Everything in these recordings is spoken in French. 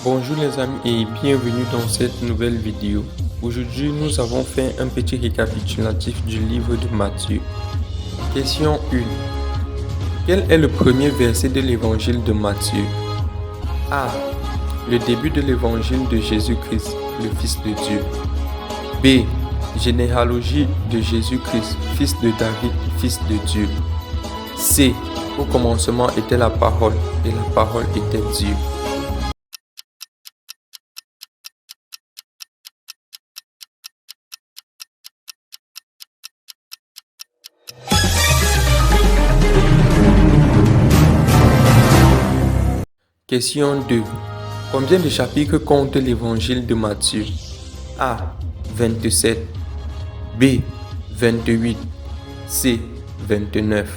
Bonjour les amis et bienvenue dans cette nouvelle vidéo. Aujourd'hui, nous avons fait un petit récapitulatif du livre de Matthieu. Question 1. Quel est le premier verset de l'évangile de Matthieu? A. Le début de l'évangile de Jésus-Christ, le Fils de Dieu. B. Généalogie de Jésus-Christ, fils de David, fils de Dieu. C. Au commencement était la parole, et la parole était Dieu. Question 2. Combien de chapitres compte l'évangile de Matthieu? A. 27. B. 28. C. 29.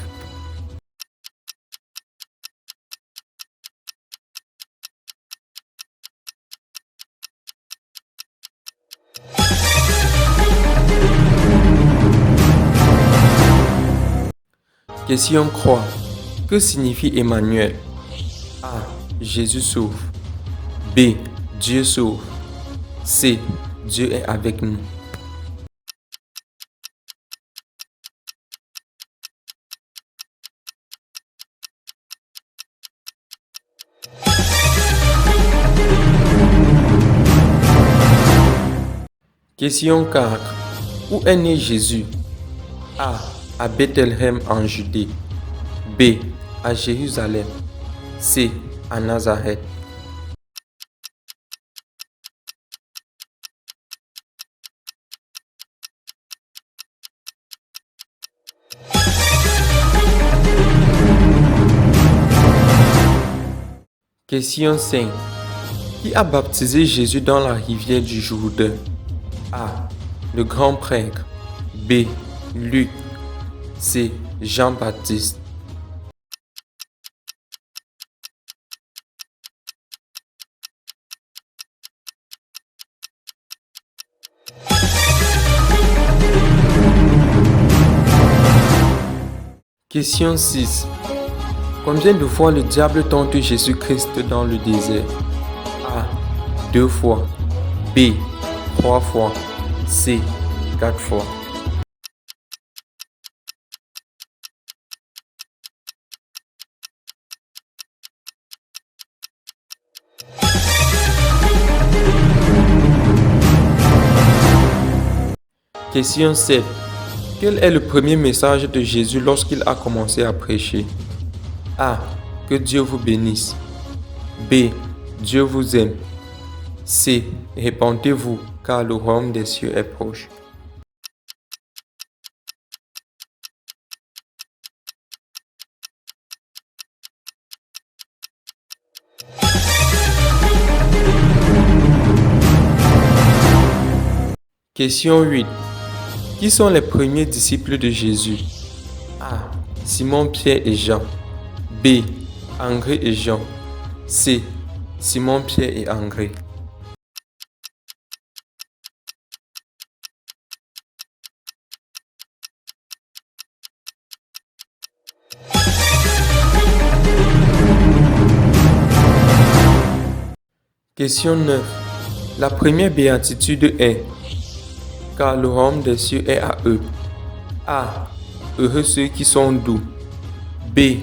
Question 3. Que signifie Emmanuel? A. Jésus sauve. B. Dieu sauve. C. Dieu est avec nous. Question 4. Où est né Jésus? A. À Bethléem en Judée. B. À Jérusalem. C. À Nazareth. Question 5. Qui a baptisé Jésus dans la rivière du Jourdain? A. Le grand prêtre. B. Luc. C. Jean-Baptiste. Question 6. Combien de fois le diable tente Jésus-Christ dans le désert? A. 2 fois. B. 3 fois. C. 4 fois. Question 7. Quel est le premier message de Jésus lorsqu'il a commencé à prêcher? A. Que Dieu vous bénisse. B. Dieu vous aime. C. Répentez-vous, car le royaume des cieux est proche. Question 8. Qui sont les premiers disciples de Jésus? A. Simon, Pierre et Jean. B. André et Jean. C. Simon, Pierre et André. Question 9. La première béatitude est: car le royaume des cieux est à eux. A. Heureux ceux qui sont doux. B.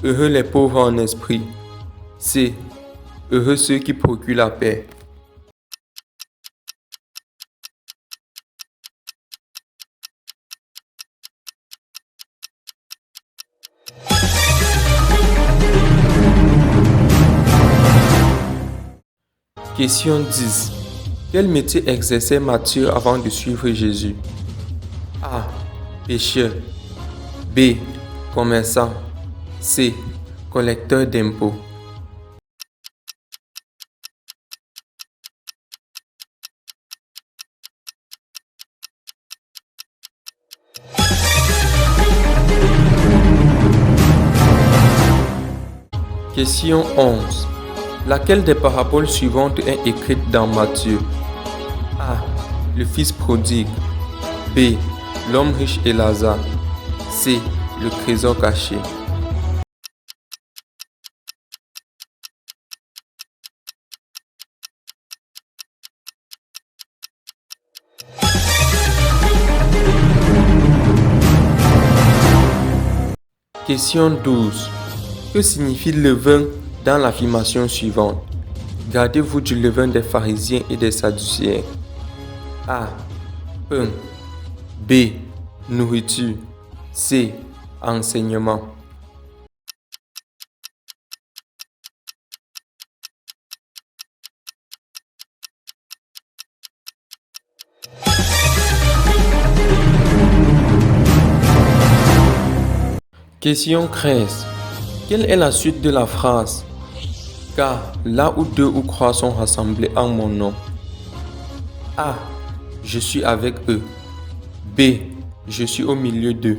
Heureux les pauvres en esprit. C. Heureux ceux qui procurent la paix. Question 10. Quel métier exerçait Matthieu avant de suivre Jésus? A. Pêcheur. B. Commerçant. C. Collecteur d'impôts. Question 11. Laquelle des paraboles suivantes est écrite dans Matthieu? A. Le fils prodigue. B. L'homme riche et Lazare. C. Le trésor caché. Question 12. Que signifie levain dans l'affirmation suivante? Gardez-vous du levain des pharisiens et des sadducéens. A. Pain. B. Nourriture. C. Enseignement. Question 13. Quelle est la suite de la phrase? Car là où deux ou trois sont rassemblés en mon nom. A. Je suis avec eux. B. Je suis au milieu d'eux.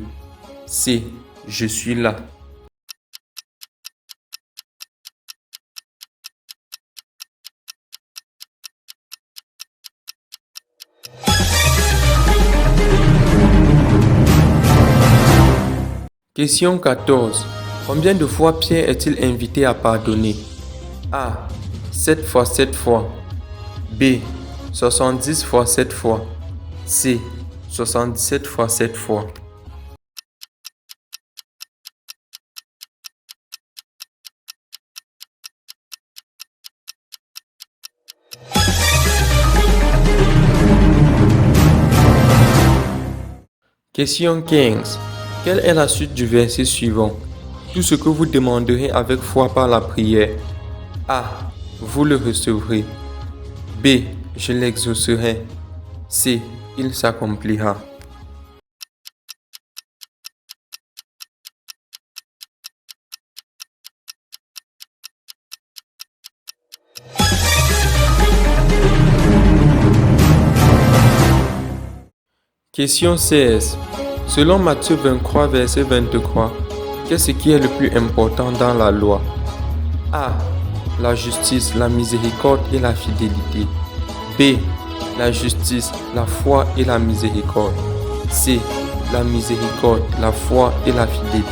C. Je suis là. Question 14. Combien de fois Pierre est-il invité à pardonner? A. 7 fois 7 fois. B. 70 fois 7 fois. C. 77 fois 7 fois. Question 15. Quelle est la suite du verset suivant? Tout ce que vous demanderez avec foi par la prière. A. Vous le recevrez. B. Je l'exaucerai. C. Il s'accomplira. Question 16. Selon Matthieu 23, verset 23, qu'est-ce qui est le plus important dans la loi? A. La justice, la miséricorde et la fidélité. B. La justice, la foi et la miséricorde. C. La miséricorde, la foi et la fidélité.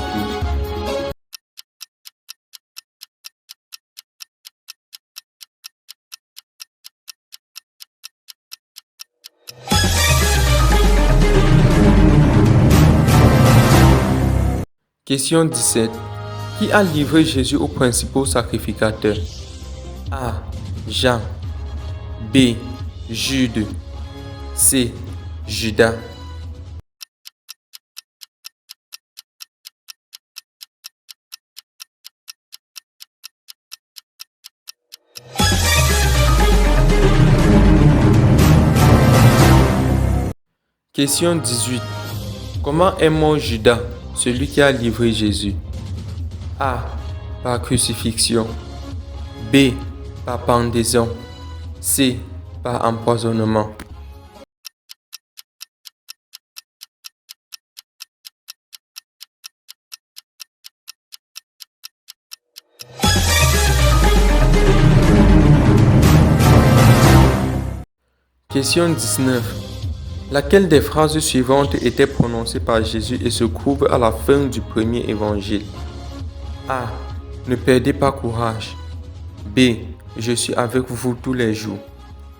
Question 17. Qui a livré Jésus aux principaux sacrificateurs? A. Jean. B. Jude. C. Judas. Question 18. Comment est mort Judas, celui qui a livré Jésus? A. Par crucifixion. B. Par pendaison. C. Par empoisonnement. Question 19. Laquelle des phrases suivantes était prononcée par Jésus et se trouve à la fin du premier évangile? A. Ne perdez pas courage. B. Je suis avec vous tous les jours.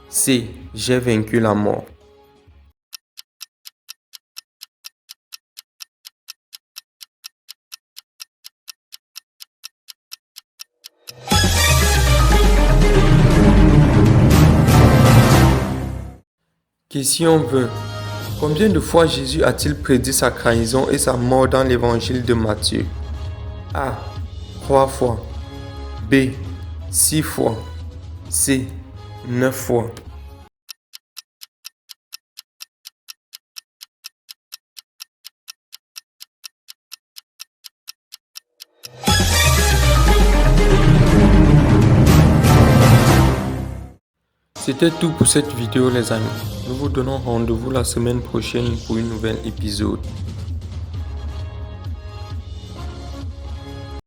C. J'ai vaincu la mort. Question 20. Combien de fois Jésus a-t-il prédit sa trahison et sa mort dans l'évangile de Matthieu? A. 3 fois. B. 6 fois. C. 9 fois. C'était tout pour cette vidéo les amis. Nous vous donnons rendez-vous la semaine prochaine pour une nouvelle épisode.